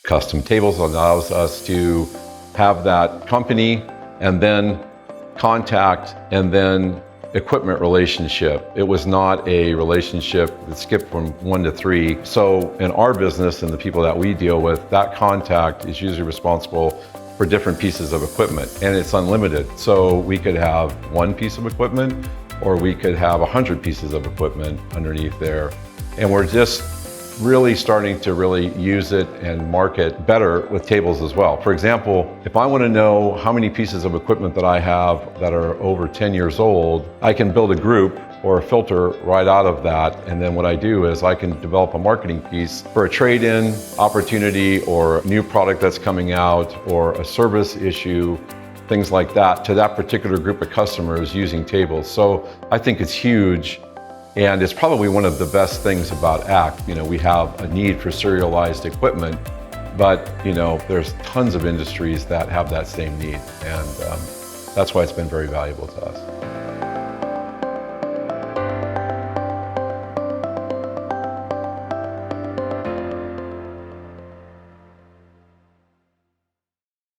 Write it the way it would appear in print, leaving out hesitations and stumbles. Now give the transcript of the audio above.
Custom Tables allows us to have that company and then contact and then equipment relationship. It was not a relationship that skipped from 1 to 3. So in our business and the people that we deal with, that contact is usually responsible for different pieces of equipment, and it's unlimited. So we could have one piece of equipment or we could have 100 pieces of equipment underneath there. And we're just really starting to use it and market better with tables as well. For example, if I want to know how many pieces of equipment that I have that are over 10 years old, I can build a group or a filter right out of that. And then what I do is I can develop a marketing piece for a trade-in opportunity or a new product that's coming out or a service issue, things like that, to that particular group of customers using tables. So I think it's huge. And it's probably one of the best things about ACT. We have a need for serialized equipment, but there's tons of industries that have that same need. And that's why it's been very valuable to us.